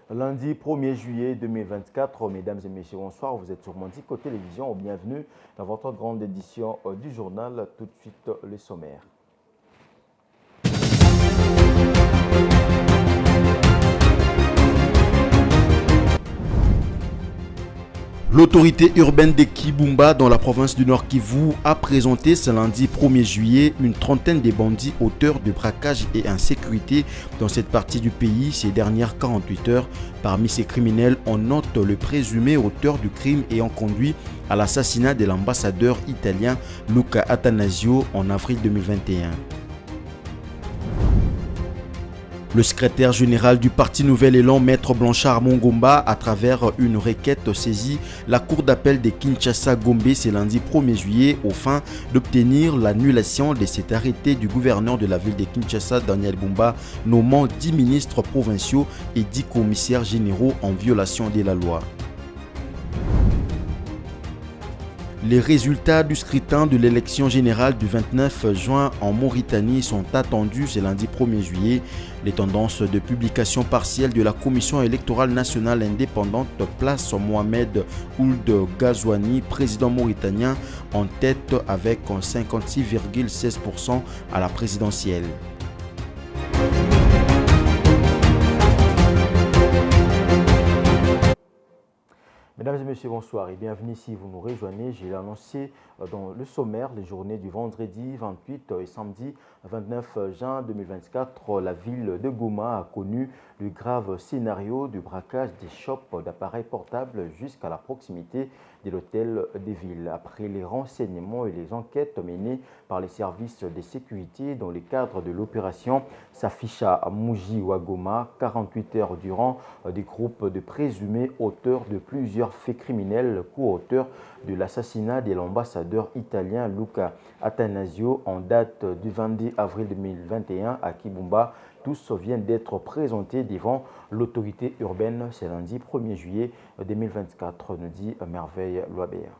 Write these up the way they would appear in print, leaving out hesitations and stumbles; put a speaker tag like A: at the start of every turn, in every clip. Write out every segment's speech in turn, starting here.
A: Lundi 1er juillet 2024, mesdames et messieurs, bonsoir. Vous êtes sur Mondico Télévision. Bienvenue dans votre grande édition du journal. Tout de suite, les sommaires.
B: L'autorité urbaine de Kibumba dans la province du Nord Kivu a présenté ce lundi 1er juillet une trentaine de bandits auteurs de braquage et insécurité dans cette partie du pays ces dernières 48 heures. Parmi ces criminels, on note le présumé auteur du crime ayant conduit à l'assassinat de l'ambassadeur italien Luca Attanasio en avril 2021. Le secrétaire général du Parti Nouvel Élan, Maître Blanchard Mongomba, à travers une requête saisie la Cour d'appel de Kinshasa-Gombe ce lundi 1er juillet au fin d'obtenir l'annulation de cet arrêté du gouverneur de la ville de Kinshasa, Daniel Bumba, nommant 10 ministres provinciaux et 10 commissaires généraux en violation de la loi. Les résultats du scrutin de l'élection générale du 29 juin en Mauritanie sont attendus ce lundi 1er juillet. Les tendances de publication partielle de la Commission électorale nationale indépendante placent Mohamed Ould Ghazouani, président mauritanien, en tête avec 56,16% à la présidentielle.
A: Mesdames et messieurs, bonsoir et bienvenue si vous nous rejoignez. J'ai annoncé dans le sommaire les journées du vendredi 28 et samedi 29 juin 2024. La ville de Goma a connu le grave scénario du braquage des shops d'appareils portables jusqu'à la proximité de l'hôtel des villes. Après les renseignements et les enquêtes menées par les services de sécurité dans le cadre de l'opération Safisha Muji Wagoma, 48 heures durant, des groupes de présumés auteurs de plusieurs faits criminels co-auteurs de l'assassinat de l'ambassadeur italien Luca Attanasio en date du 22 avril 2021 à Kibumba. Tous viennent d'être présentés devant l'autorité urbaine ce lundi 1er juillet 2024, nous dit Merveille Loabert.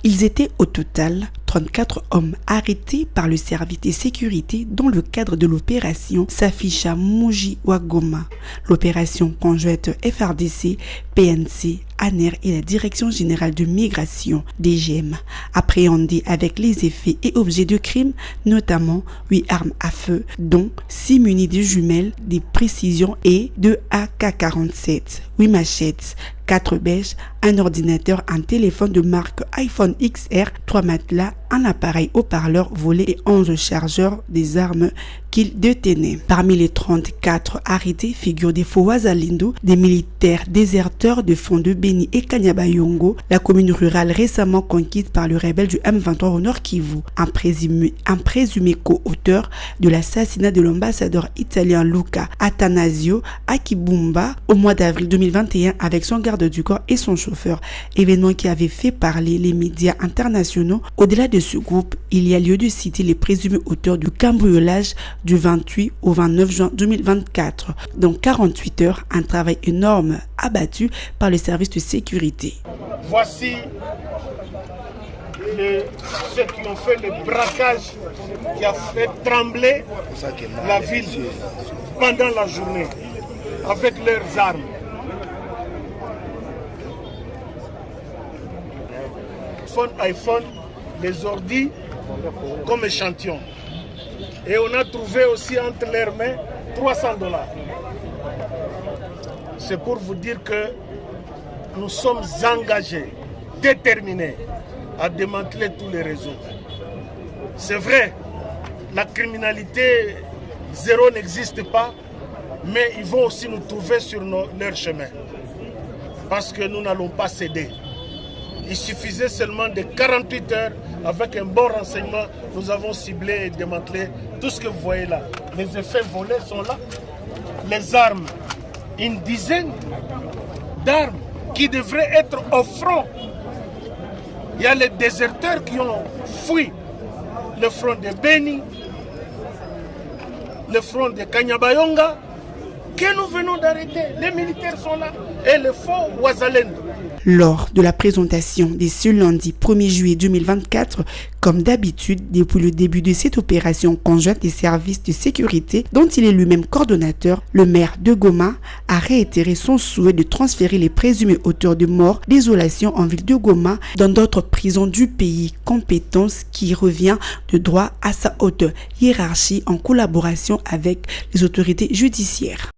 C: Ils étaient au total 34 hommes arrêtés par le service de sécurité dans le cadre de l'opération Safisha Muji Wagoma. L'opération conjointe FRDC, PNC, ANER et la Direction générale de migration, DGM, appréhendée avec les effets et objets de crime, notamment 8 armes à feu, dont 6 munies de jumelles, des précisions et 2 AK-47, 8 machettes, 4 bêches, un ordinateur, un téléphone de marque iPhone XR, 3 matelas, un appareil haut-parleur volé et 11 chargeurs des armes qu'il détenait. Parmi les 34 arrêtés figurent des Fawazalindo, des militaires déserteurs de Fond de Beni et Kanyabayongo, la commune rurale récemment conquise par le rebelle du M23 au Nord Kivu, un présumé co-auteur de l'assassinat de l'ambassadeur italien Luca Attanasio à Kibumba au mois d'avril 2021 avec son garde du corps et son chauffeur, événement qui avait fait parler les médias internationaux. Au-delà de ce groupe, il y a lieu de citer les présumés auteurs du cambriolage du 28 au 29 juin 2024. Dans 48 heures, un travail énorme abattu par le service de sécurité.
D: Voici ceux qui ont fait le braquage qui a fait trembler la ville pendant la journée avec leurs armes. iPhone, les ordi comme échantillon. Et on a trouvé aussi entre leurs mains $300. C'est pour vous dire que nous sommes engagés, déterminés à démanteler tous les réseaux. C'est vrai, la criminalité zéro n'existe pas, mais ils vont aussi nous trouver sur leur chemin. Parce que nous n'allons pas céder. Il suffisait seulement de 48 heures, avec un bon renseignement, nous avons ciblé et démantelé tout ce que vous voyez là. Les effets volés sont là. Les armes, une dizaine d'armes qui devraient être au front. Il y a les déserteurs qui ont fui le front de Beni, le front de Kanyabayonga, que nous venons d'arrêter. Les militaires sont là et le faux Ouazalendo.
C: Lors de la présentation de ce lundi 1er juillet 2024, comme d'habitude, depuis le début de cette opération conjointe des services de sécurité dont il est lui-même coordonnateur, le maire de Goma a réitéré son souhait de transférer les présumés auteurs de morts désolation en ville de Goma dans d'autres prisons du pays, compétence qui revient de droit à sa haute hiérarchie en collaboration avec les autorités judiciaires.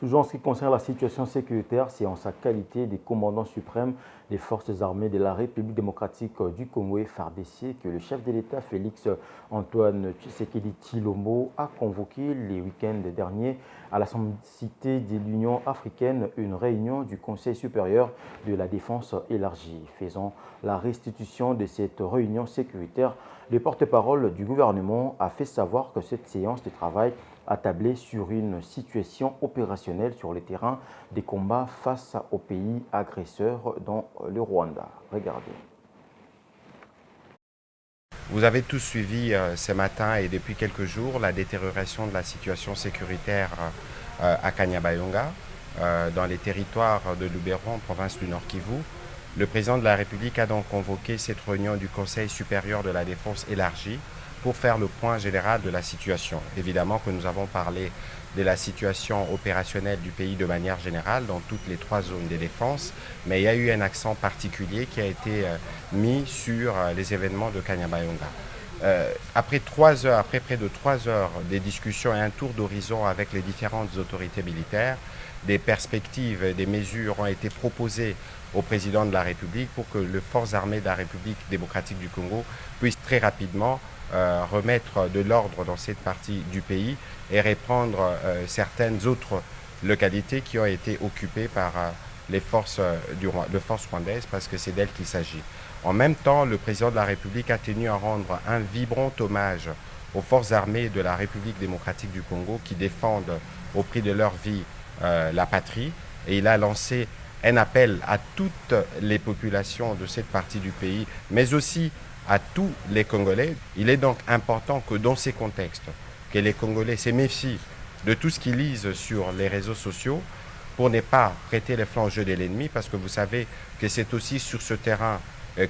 A: Toujours en ce qui concerne la situation sécuritaire, c'est en sa qualité de commandant suprême des forces armées de la République démocratique du Congo FARDC que le chef de l'État Félix Antoine Tshisekedi Tshilombo a convoqué les week-ends derniers à la cité de l'Union africaine une réunion du Conseil supérieur de la défense élargie. Faisant la restitution de cette réunion sécuritaire, le porte-parole du gouvernement a fait savoir que cette séance de travail a tablé sur une situation opérationnelle sur le terrain des combats face au pays agresseur dans le Rwanda. Regardez.
E: Vous avez tous suivi ce matin et depuis quelques jours la détérioration de la situation sécuritaire à Kanyabayonga, dans les territoires de Lubero, en province du Nord Kivu. Le président de la République a donc convoqué cette réunion du Conseil supérieur de la défense élargie pour faire le point général de la situation. Évidemment que nous avons parlé de la situation opérationnelle du pays de manière générale dans toutes les 3 zones de défense, mais il y a eu un accent particulier qui a été mis sur les événements de Kanyabayonga. Après près de 3 heures de discussions et un tour d'horizon avec les différentes autorités militaires, des perspectives et des mesures ont été proposées au président de la République pour que les forces armées de la République démocratique du Congo puissent très rapidement remettre de l'ordre dans cette partie du pays et reprendre certaines autres localités qui ont été occupées par les forces rwandaises, parce que c'est d'elles qu'il s'agit. En même temps, le président de la République a tenu à rendre un vibrant hommage aux forces armées de la République démocratique du Congo qui défendent au prix de leur vie la patrie, et il a lancé un appel à toutes les populations de cette partie du pays, mais aussi à tous les Congolais. Il est donc important que dans ces contextes, que les Congolais se méfient de tout ce qu'ils lisent sur les réseaux sociaux pour ne pas prêter les flancs au jeu de l'ennemi, parce que vous savez que c'est aussi sur ce terrain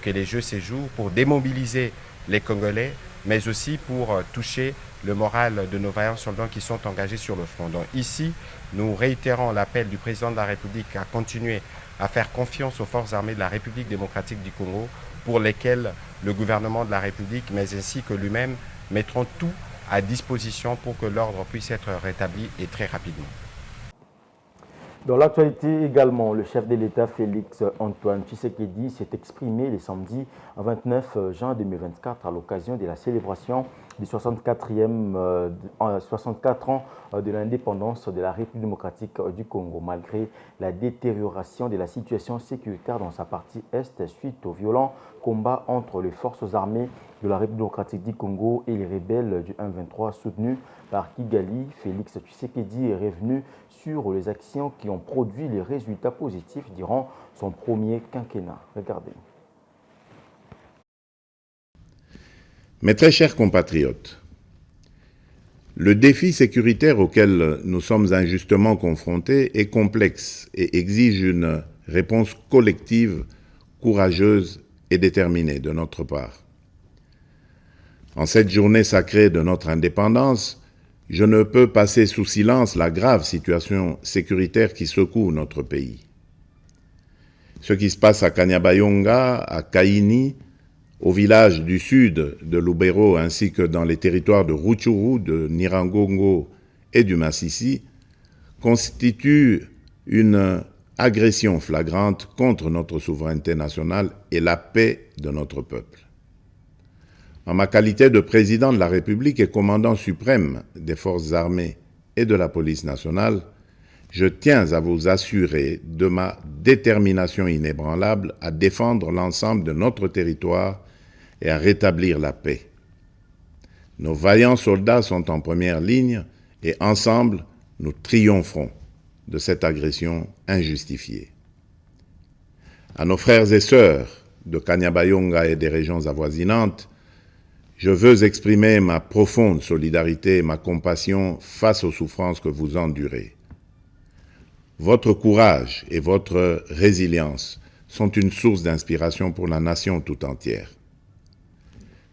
E: que les jeux se jouent, pour démobiliser les Congolais, mais aussi pour toucher le moral de nos vaillants soldats qui sont engagés sur le front. Donc ici, nous réitérons l'appel du président de la République à continuer à faire confiance aux forces armées de la République démocratique du Congo, pour lesquelles le gouvernement de la République, mais ainsi que lui-même, mettront tout à disposition pour que l'ordre puisse être rétabli et très rapidement.
A: Dans l'actualité également, le chef de l'État Félix Antoine Tshisekedi s'est exprimé le samedi 29 juin 2024 à l'occasion de la célébration du 64 ans de l'indépendance de la République démocratique du Congo, malgré la détérioration de la situation sécuritaire dans sa partie est suite aux violents combats entre les forces armées de la République démocratique du Congo et les rebelles du M23 soutenus par Kigali. Félix Tshisekedi est revenu sur les actions qui ont produit les résultats positifs durant son premier quinquennat. Regardez.
F: Mes très chers compatriotes, le défi sécuritaire auquel nous sommes injustement confrontés est complexe et exige une réponse collective, courageuse et déterminée de notre part. En cette journée sacrée de notre indépendance, je ne peux passer sous silence la grave situation sécuritaire qui secoue notre pays. Ce qui se passe à Kanyabayonga, à Kaini, au village du sud de Lubero ainsi que dans les territoires de Rutshuru, de Nyiragongo et du Masisi, constitue une agression flagrante contre notre souveraineté nationale et la paix de notre peuple. En ma qualité de président de la République et commandant suprême des forces armées et de la police nationale, je tiens à vous assurer de ma détermination inébranlable à défendre l'ensemble de notre territoire et à rétablir la paix. Nos vaillants soldats sont en première ligne et ensemble, nous triompherons de cette agression injustifiée. À nos frères et sœurs de Kanyabayonga et des régions avoisinantes, je veux exprimer ma profonde solidarité et ma compassion face aux souffrances que vous endurez. Votre courage et votre résilience sont une source d'inspiration pour la nation tout entière.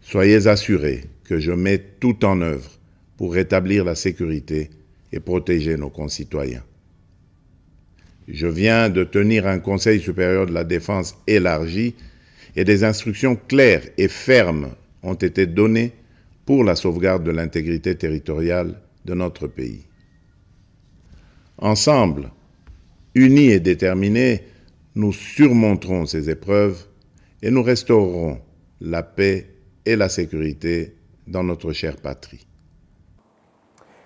F: Soyez assurés que je mets tout en œuvre pour rétablir la sécurité et protéger nos concitoyens. Je viens de tenir un Conseil supérieur de la défense élargi et des instructions claires et fermes ont été données pour la sauvegarde de l'intégrité territoriale de notre pays. Ensemble, unis et déterminés, nous surmonterons ces épreuves et nous restaurerons la paix et la sécurité dans notre chère patrie.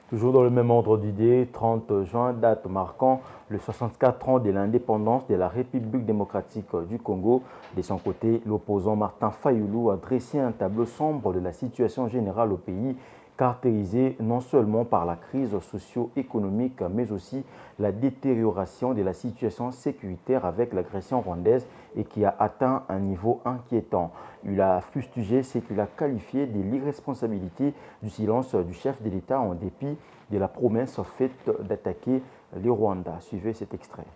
A: Toujours dans le même ordre d'idées, 30 juin, date marquant le 64 ans de l'indépendance de la République démocratique du Congo. De son côté, l'opposant Martin Fayulu a dressé un tableau sombre de la situation générale au pays, caractérisée non seulement par la crise socio-économique, mais aussi la détérioration de la situation sécuritaire avec l'agression rwandaise et qui a atteint un niveau inquiétant. Il a fustigé ce qu'il a qualifié de l'irresponsabilité du silence du chef de l'État en dépit de la promesse faite d'attaquer le Rwanda. Suivez cet extrait.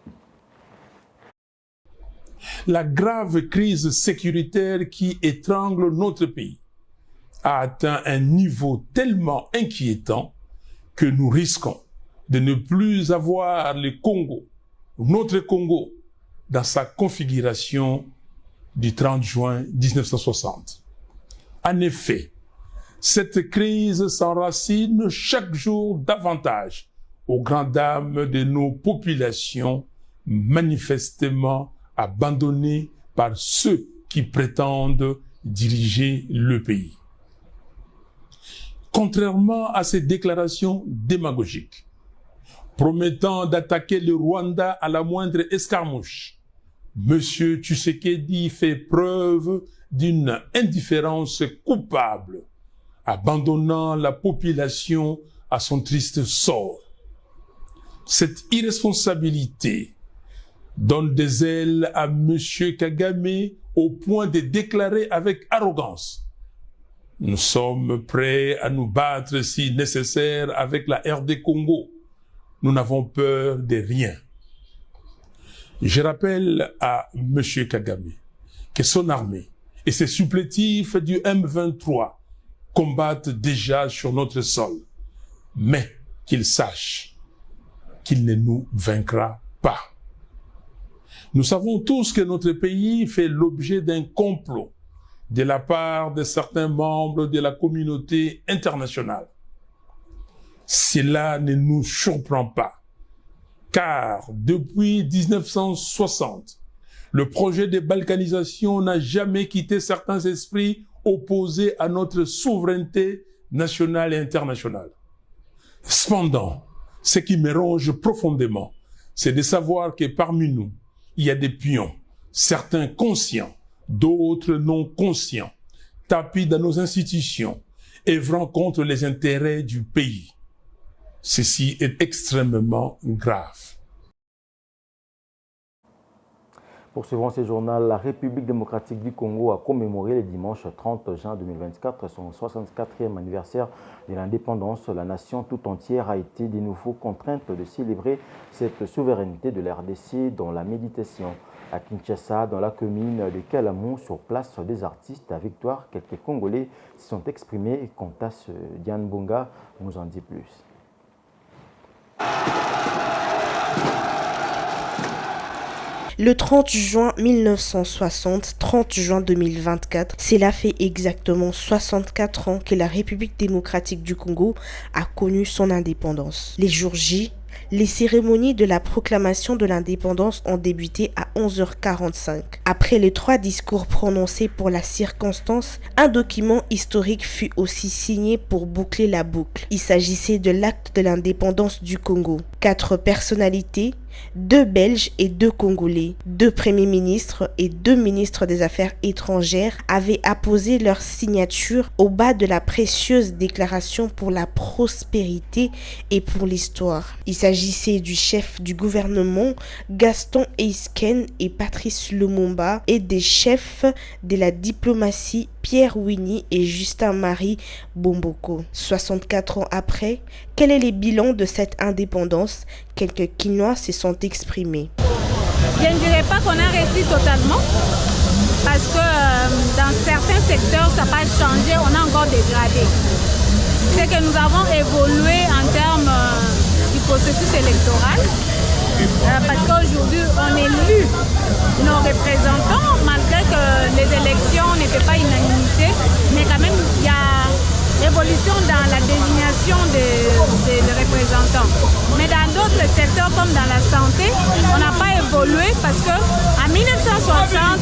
G: La grave crise sécuritaire qui étrangle notre pays a atteint un niveau tellement inquiétant que nous risquons de ne plus avoir le Congo, notre Congo, dans sa configuration du 30 juin 1960. En effet, cette crise s'enracine chaque jour davantage aux grandes dames de nos populations manifestement abandonnées par ceux qui prétendent diriger le pays. Contrairement à ces déclarations démagogiques, promettant d'attaquer le Rwanda à la moindre escarmouche, M. Tshisekedi fait preuve d'une indifférence coupable, abandonnant la population à son triste sort. Cette irresponsabilité donne des ailes à M. Kagame au point de déclarer avec arrogance: nous sommes prêts à nous battre si nécessaire avec la RD Congo. Nous n'avons peur de rien. Je rappelle à M. Kagame que son armée et ses supplétifs du M23 combattent déjà sur notre sol, mais qu'il sache qu'il ne nous vaincra pas. Nous savons tous que notre pays fait l'objet d'un complot de la part de certains membres de la communauté internationale. Cela ne nous surprend pas, car depuis 1960, le projet de balkanisation n'a jamais quitté certains esprits opposés à notre souveraineté nationale et internationale. Cependant, ce qui me ronge profondément, c'est de savoir que parmi nous, il y a des pions, certains conscients, d'autres non conscients, tapis dans nos institutions, œuvrant contre les intérêts du pays. Ceci est extrêmement grave.
A: Poursuivant ce journal, la République démocratique du Congo a commémoré le dimanche 30 juin 2024 son 64e anniversaire de l'indépendance. La nation tout entière a été de nouveau contrainte de célébrer cette souveraineté de l'RDC dans la méditation. À Kinshasa, dans la commune de Kalamou, sur place des artistes à Victoire, quelques Congolais se sont exprimés. Quant à ce Diane Bonga nous en dit plus.
H: Le 30 juin 1960, 30 juin 2024, cela fait exactement 64 ans que la République démocratique du Congo a connu son indépendance. Les jours J, les cérémonies de la proclamation de l'indépendance ont débuté à 11h45. Après les 3 discours prononcés pour la circonstance, un document historique fut aussi signé pour boucler la boucle. Il s'agissait de l'acte de l'indépendance du Congo. 4 personnalités, 2 Belges et 2 Congolais, 2 premiers ministres et 2 ministres des Affaires étrangères avaient apposé leur signature au bas de la précieuse déclaration pour la prospérité et pour l'histoire. Il s'agissait du chef du gouvernement Gaston Eisken et Patrice Lumumba et des chefs de la diplomatie Pierre Winnie et Justin-Marie Bomboko. 64 ans après, quel est le bilan de cette indépendance? Quelques Quinois se sont exprimés.
I: Je ne dirais pas qu'on a réussi totalement, parce que dans certains secteurs, ça n'a pas changé, on a encore dégradé. C'est que nous avons évolué en termes du processus électoral, parce qu'aujourd'hui, on élit nos représentants, malgré que les élections n'étaient pas unanimité, mais quand même, il y a évolution dans la désignation des représentants. Mais dans d'autres secteurs, comme dans la santé, on n'a pas évolué parce qu'en 1960,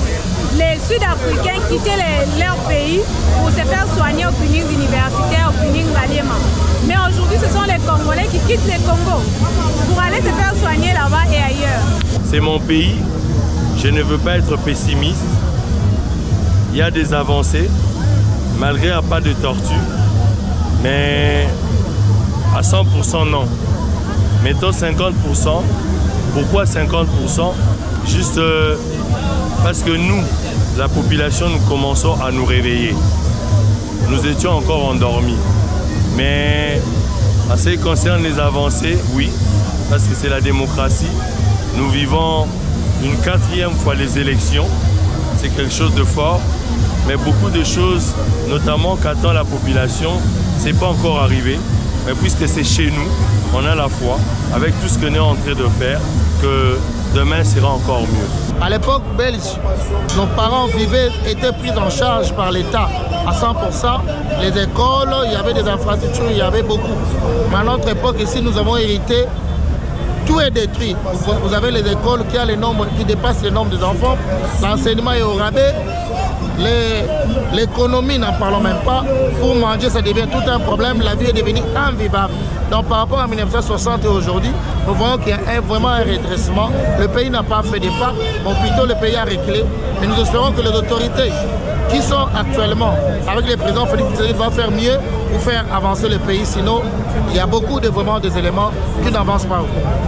I: les Sud-Africains quittaient leur pays pour se faire soigner aux cliniques universitaires, aux cliniques Ngaliema. Mais aujourd'hui, ce sont les Congolais qui quittent le Congo pour aller se faire soigner là-bas et ailleurs.
J: C'est mon pays, je ne veux pas être pessimiste. Il y a des avancées, malgré un pas de tortue. Mais à 100% non. Mettons 50%. Pourquoi 50%? Juste parce que nous, la population, nous commençons à nous réveiller. Nous étions encore endormis. Mais en ce qui concerne les avancées, oui, parce que c'est la démocratie. Nous vivons une 4e fois les élections. C'est quelque chose de fort. Mais beaucoup de choses, notamment qu'attend la population, c'est pas encore arrivé. Mais puisque c'est chez nous, on a la foi, avec tout ce que nous sommes en train de faire, que demain sera encore mieux.
K: À l'époque belge, nos parents étaient pris en charge par l'État à 100%. Les écoles, il y avait des infrastructures, il y avait beaucoup. Mais à notre époque, ici, nous avons hérité. Tout est détruit. Vous avez les écoles qui dépassent le nombre des enfants. L'enseignement est au rabais. L'économie, n'en parlons même pas. Pour manger, ça devient tout un problème. La vie est devenue invivable. Donc par rapport à 1960 et aujourd'hui, nous voyons qu'il y a vraiment un redressement. Le pays n'a pas fait des pas, mais plutôt le pays a reculé. Et nous espérons que les autorités qui sont actuellement avec le président Félix Tshisekedi vont faire mieux pour faire avancer le pays. Sinon, il y a beaucoup de vraiment des éléments qui n'avancent pas.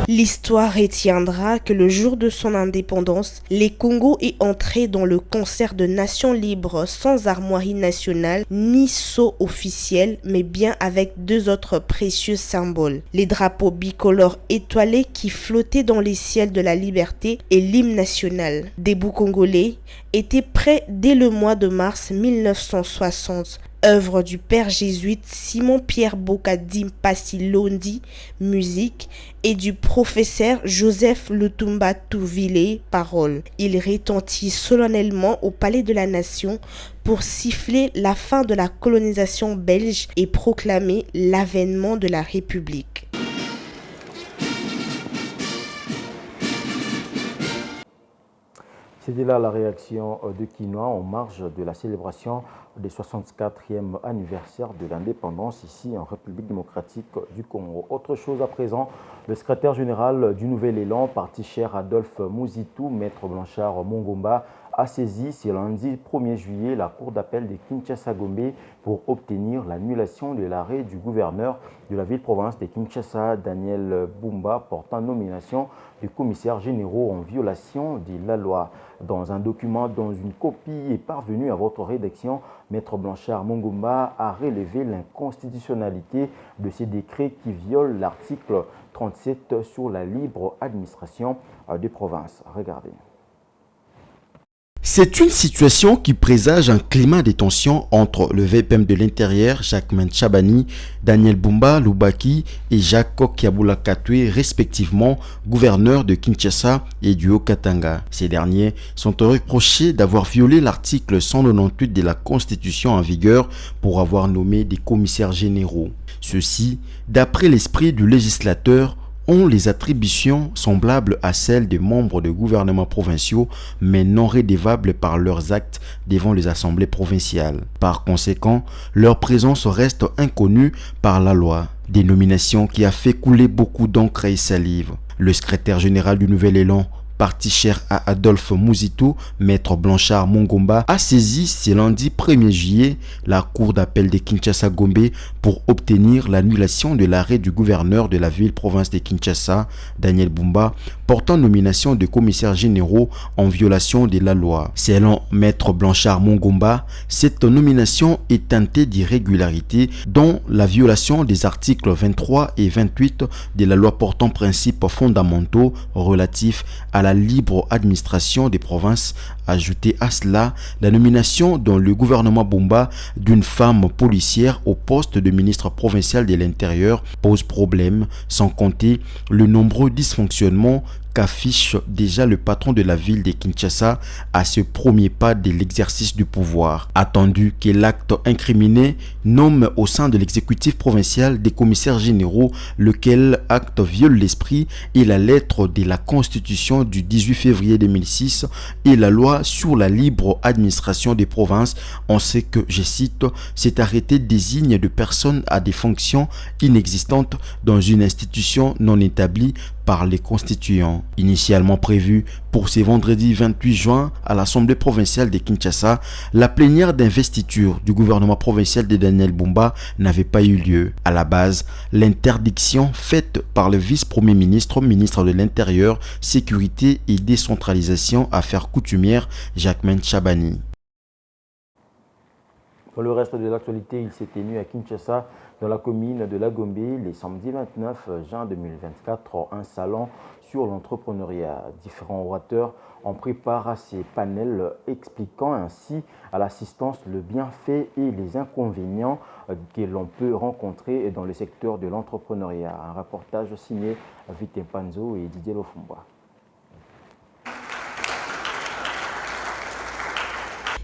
H: L'histoire retiendra que le jour de son indépendance, les Congo est entré dans le concert de nations libres sans armoirie nationale ni sceau officiel, mais bien avec 2 autres précieux symboles. Les drapeaux bicolores étoilés qui flottaient dans les ciels de la liberté et l'hymne national. Debout congolais était prêt dès le mois de mars 1960. Œuvre du père jésuite Simon-Pierre Bokadim Passilondi, musique, et du professeur Joseph Lutumba Touville, parole. Il retentit solennellement au Palais de la Nation pour siffler la fin de la colonisation belge et proclamer l'avènement de la République.
A: C'était là la réaction de Quinois en marge de la célébration des 64e anniversaire de l'indépendance ici en République démocratique du Congo. Autre chose à présent, le secrétaire général du Nouvel Élan, parti cher Adolphe Mouzitou, maître Blanchard Mongomba, a saisi ce lundi 1er juillet la cour d'appel de Kinshasa-Gombe pour obtenir l'annulation de l'arrêt du gouverneur de la ville-province de Kinshasa, Daniel Bumba, portant nomination des commissaires généraux en violation de la loi. Dans un document dont une copie est parvenue à votre rédaction, Maître Blanchard Mongomba a relevé l'inconstitutionnalité de ces décrets qui violent l'article 37 sur la libre administration des provinces. Regardez.
B: C'est une situation qui présage un climat de tension entre le VPM de l'Intérieur, Jacquemain Chabani, Daniel Bumba Lubaki et Jacques Kiabula Katwe, respectivement gouverneurs de Kinshasa et du Haut-Katanga. Ces derniers sont reprochés d'avoir violé l'article 198 de la Constitution en vigueur pour avoir nommé des commissaires généraux. Ceux-ci, d'après l'esprit du législateur, ont les attributions semblables à celles des membres de gouvernements provinciaux, mais non rédevables par leurs actes devant les assemblées provinciales. Par conséquent, leur présence reste inconnue par la loi. Dénomination qui a fait couler beaucoup d'encre et salive. Le secrétaire général du Nouvel Élan, partie chère à Adolphe Mouzito, maître Blanchard Mongomba, a saisi ce lundi 1er juillet la cour d'appel de Kinshasa-Gombe pour obtenir l'annulation de l'arrêt du gouverneur de la ville-province de Kinshasa, Daniel Bumba, portant nomination de commissaires généraux en violation de la loi. Selon maître Blanchard Mongomba, cette nomination est teintée d'irrégularités dont la violation des articles 23 et 28 de la loi portant principes fondamentaux relatifs à la libre administration des provinces. Ajouté à cela, la nomination dans le gouvernement Bumba d'une femme policière au poste de ministre provincial de l'Intérieur pose problème, sans compter le nombreux dysfonctionnements qu'affiche déjà le patron de la ville de Kinshasa à ce premier pas de l'exercice du pouvoir. Attendu que l'acte incriminé nomme au sein de l'exécutif provincial des commissaires généraux, lequel acte viole l'esprit et la lettre de la Constitution du 18 février 2006 et la loi sur la libre administration des provinces, on sait que, je cite, cet arrêté désigne de personnes à des fonctions inexistantes dans une institution non établie par les constituants. Initialement prévu pour ce vendredi 28 juin à l'Assemblée provinciale de Kinshasa, la plénière d'investiture du gouvernement provincial de Daniel Bumba n'avait pas eu lieu. À la base, l'interdiction faite par le vice-premier ministre, ministre de l'Intérieur, Sécurité et Décentralisation, Affaires coutumières, Jacquemain Chabani.
A: Pour le reste de l'actualité, il s'est tenu à Kinshasa, dans la commune de Lagombe, le samedi 29 juin 2024, un salon sur l'entrepreneuriat. Différents orateurs ont pris part à ces panels expliquant ainsi à l'assistance le bienfait et les inconvénients que l'on peut rencontrer dans le secteur de l'entrepreneuriat. Un reportage signé Vite Panzo et Didier Lofumba.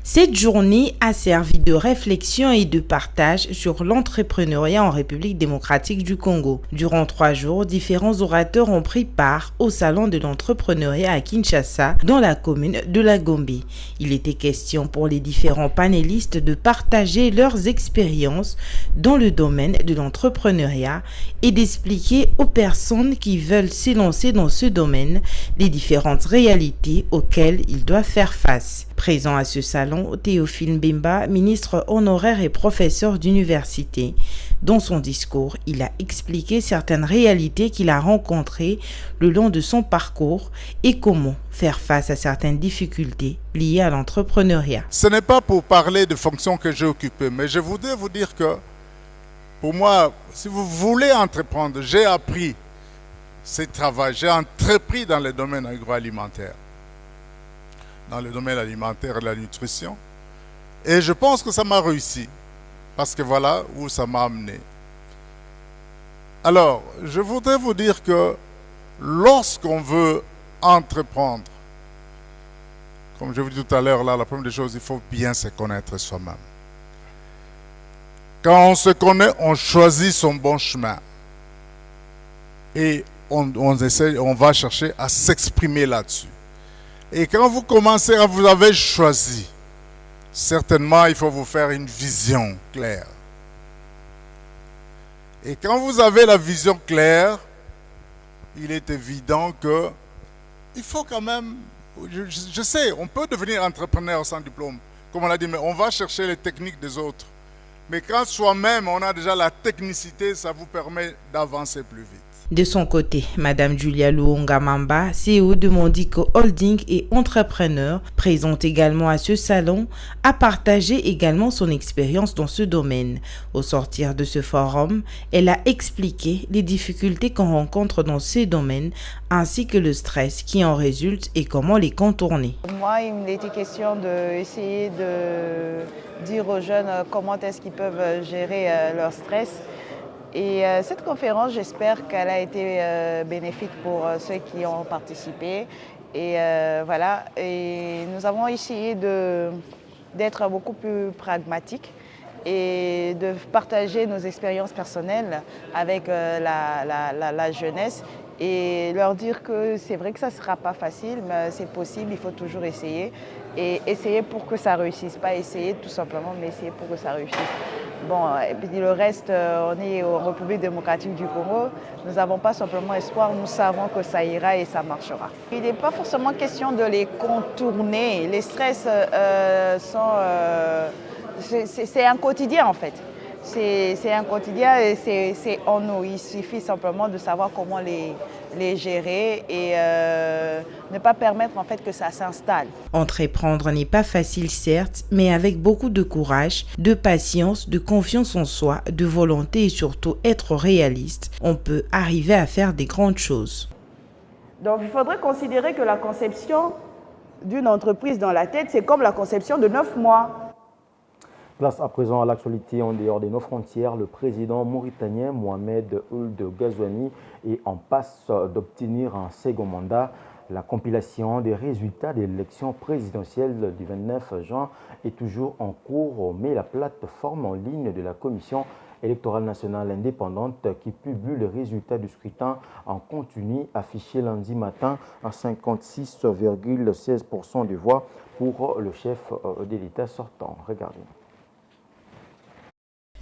L: Cette journée a servi de réflexion et de partage sur l'entrepreneuriat en République démocratique du Congo. Durant 3 jours, différents orateurs ont pris part au salon de l'entrepreneuriat à Kinshasa, dans la commune de Lagombe. Il était question pour les différents panélistes de partager leurs expériences dans le domaine de l'entrepreneuriat et d'expliquer aux personnes qui veulent s'élancer dans ce domaine les différentes réalités auxquelles ils doivent faire face. Présent à ce salon, Théophile Mbemba, ministre honoraire et professeur d'université. Dans son discours, il a expliqué certaines réalités qu'il a rencontrées le long de son parcours et comment faire face à certaines difficultés liées à l'entrepreneuriat.
M: Ce n'est pas pour parler de fonctions que j'ai occupées, mais je voudrais vous dire que pour moi, si vous voulez entreprendre, j'ai appris ce travail, j'ai entrepris dans le domaine agroalimentaire, dans le domaine alimentaire et de la nutrition. Et je pense que ça m'a réussi, parce que voilà où ça m'a amené. Alors, je voudrais vous dire que lorsqu'on veut entreprendre, comme je vous dis tout à l'heure, là, la première des choses, il faut bien se connaître soi-même. Quand on se connaît, on choisit son bon chemin. Et on va chercher à s'exprimer là-dessus. Et quand vous commencez à vous avez choisi, certainement il faut vous faire une vision claire. Et quand vous avez la vision claire, il est évident que il faut quand même, je sais, on peut devenir entrepreneur sans diplôme, comme on l'a dit, mais on va chercher les techniques des autres. Mais quand soi-même on a déjà la technicité, ça vous permet d'avancer plus vite.
L: De son côté, Madame Julia Luonga Mamba, CEO de Mondico Holding et entrepreneur, présente également à ce salon, a partagé également son expérience dans ce domaine. Au sortir de ce forum, elle a expliqué les difficultés qu'on rencontre dans ces domaines ainsi que le stress qui en résulte et comment les contourner.
N: Moi, il était question d'essayer de dire aux jeunes comment est-ce qu'ils peuvent gérer leur stress. Et cette conférence, j'espère qu'elle a été bénéfique pour ceux qui ont participé. Et voilà, et nous avons essayé d'être beaucoup plus pragmatiques et de partager nos expériences personnelles avec la jeunesse et leur dire que c'est vrai que ça ne sera pas facile, mais c'est possible, il faut toujours essayer. Et essayer pour que ça réussisse, pas essayer tout simplement, mais essayer pour que ça réussisse. Bon, et puis le reste, on est en République démocratique du Congo. Nous n'avons pas simplement espoir, nous savons que ça ira et ça marchera. Il n'est pas forcément question de les contourner. Les stress c'est un quotidien en fait. C'est un quotidien et c'est en nous. Il suffit simplement de savoir comment les gérer et ne pas permettre en fait que ça s'installe.
L: Entreprendre n'est pas facile certes, mais avec beaucoup de courage, de patience, de confiance en soi, de volonté et surtout être réaliste, on peut arriver à faire des grandes choses.
N: Donc il faudrait considérer que la conception d'une entreprise dans la tête, c'est comme la conception de 9 mois.
A: Place à présent à l'actualité en dehors de nos frontières. Le président mauritanien Mohamed Ould Ghazouani est en passe d'obtenir un second mandat. La compilation des résultats de l'élection présidentielle du 29 juin est toujours en cours, mais la plateforme en ligne de la Commission électorale nationale indépendante qui publie les résultats du scrutin en continu affiché lundi matin à 56,16% de voix pour le chef de l'État sortant. Regardez.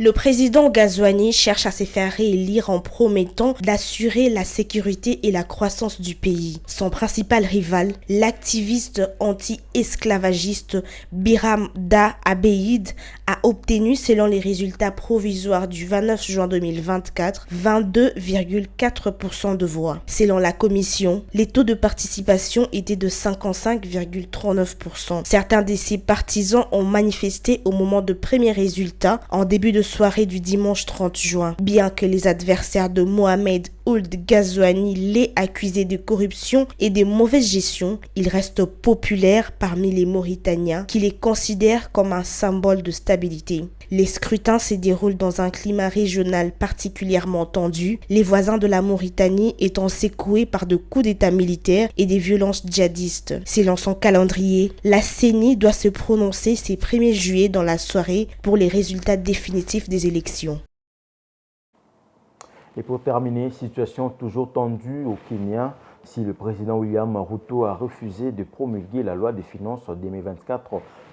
H: Le président Ghazouani cherche à se faire réélire en promettant d'assurer la sécurité et la croissance du pays. Son principal rival, l'activiste anti-esclavagiste Biram Da Abeid, a obtenu, selon les résultats provisoires du 29 juin 2024, 22,4% de voix. Selon la commission, les taux de participation étaient de 55,39%. Certains de ses partisans ont manifesté au moment de premiers résultats en début de soirée du dimanche 30 juin. Bien que les adversaires de Mohamed Ould Ghazouani l'aient accusé de corruption et de mauvaise gestion, il reste populaire parmi les Mauritaniens qui les considèrent comme un symbole de stabilité. Les scrutins se déroulent dans un climat régional particulièrement tendu, les voisins de la Mauritanie étant secoués par de coups d'état militaires et des violences djihadistes. Selon son calendrier, la CENI doit se prononcer ce 1er juillet dans la soirée pour les résultats définitifs des élections.
A: Et pour terminer, situation toujours tendue au Kenya. Si le président William Ruto a refusé de promulguer la loi des finances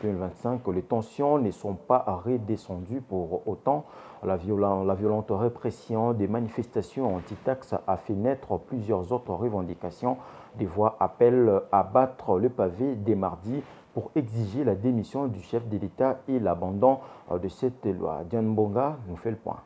A: 2024-2025, les tensions ne sont pas redescendues pour autant. La violente répression des manifestations anti-taxes a fait naître plusieurs autres revendications. Des voix appellent à battre le pavé dès mardi pour exiger la démission du chef de l'État et l'abandon de cette loi. Diane Bonga nous fait le point.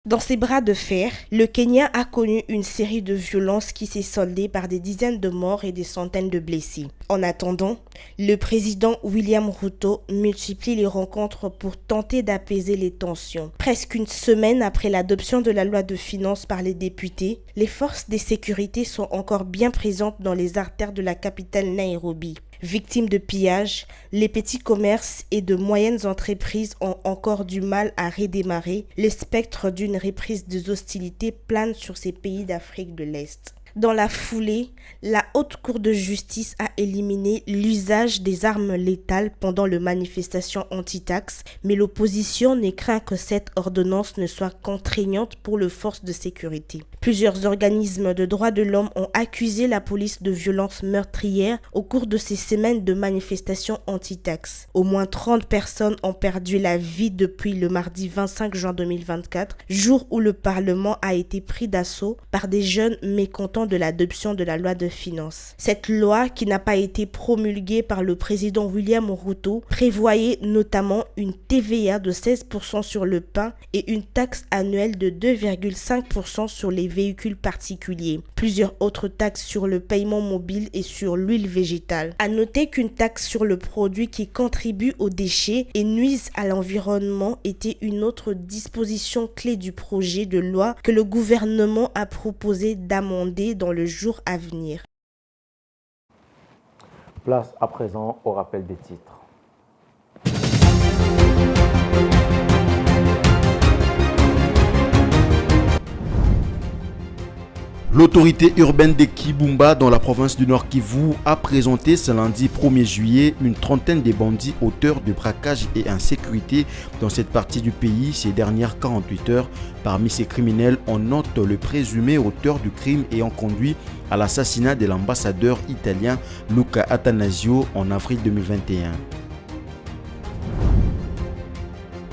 H: Dans ces bras de fer, le Kenya a connu une série de violences qui s'est soldée par des dizaines de morts et des centaines de blessés. En attendant, le président William Ruto multiplie les rencontres pour tenter d'apaiser les tensions. Presque une semaine après l'adoption de la loi de finances par les députés, les forces de sécurité sont encore bien présentes dans les artères de la capitale Nairobi. Victimes de pillages, les petits commerces et de moyennes entreprises ont encore du mal à redémarrer. Le spectre d'une reprise des hostilités plane sur ces pays d'Afrique de l'Est. Dans la foulée, la Haute Cour de justice a éliminé l'usage des armes létales pendant les manifestations anti-taxes, mais l'opposition ne craint que cette ordonnance ne soit contraignante pour les forces de sécurité. Plusieurs organismes de droits de l'homme ont accusé la police de violences meurtrières au cours de ces semaines de manifestations anti-taxes. Au moins 30 personnes ont perdu la vie depuis le mardi 25 juin 2024, jour où le Parlement a été pris d'assaut par des jeunes mécontents de l'adoption de la loi de finances. Cette loi, qui n'a pas été promulguée par le président William Ruto, prévoyait notamment une TVA de 16% sur le pain et une taxe annuelle de 2,5% sur les véhicules particuliers. Plusieurs autres taxes sur le paiement mobile et sur l'huile végétale. À noter qu'une taxe sur le produit qui contribue aux déchets et nuise à l'environnement était une autre disposition clé du projet de loi que le gouvernement a proposé d'amender dans le jour à venir.
A: Place à présent au rappel des titres.
B: L'autorité urbaine de Kibumba dans la province du Nord Kivu a présenté ce lundi 1er juillet une trentaine de bandits auteurs de braquage et insécurité dans cette partie du pays ces dernières 48 heures. Parmi ces criminels, on note le présumé auteur du crime ayant conduit à l'assassinat de l'ambassadeur italien Luca Attanasio en avril 2021.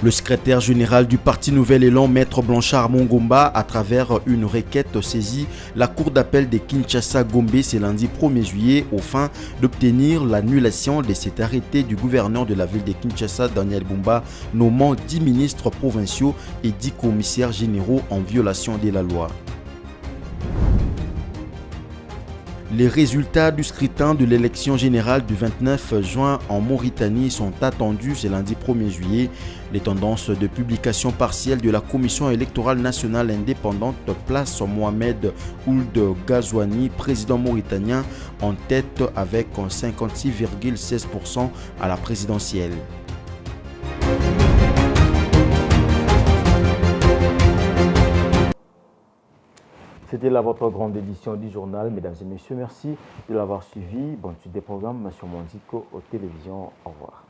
B: Le secrétaire général du Parti Nouvel Élan, Maître Blanchard Mongomba, à travers une requête saisie la Cour d'appel de Kinshasa-Gombe ce lundi 1er juillet, au fin d'obtenir l'annulation de cet arrêté du gouverneur de la ville de Kinshasa, Daniel Bumba, nommant 10 ministres provinciaux et 10 commissaires généraux en violation de la loi. Les résultats du scrutin de l'élection générale du 29 juin en Mauritanie sont attendus ce lundi 1er juillet. Les tendances de publication partielle de la Commission électorale nationale indépendante placent Mohamed Ould Ghazouani, président mauritanien, en tête avec 56,16% à la présidentielle.
A: C'était là votre grande édition du journal. Mesdames et messieurs, merci de l'avoir suivi. Bonne suite des programmes sur Monzico aux télévisions. Au revoir.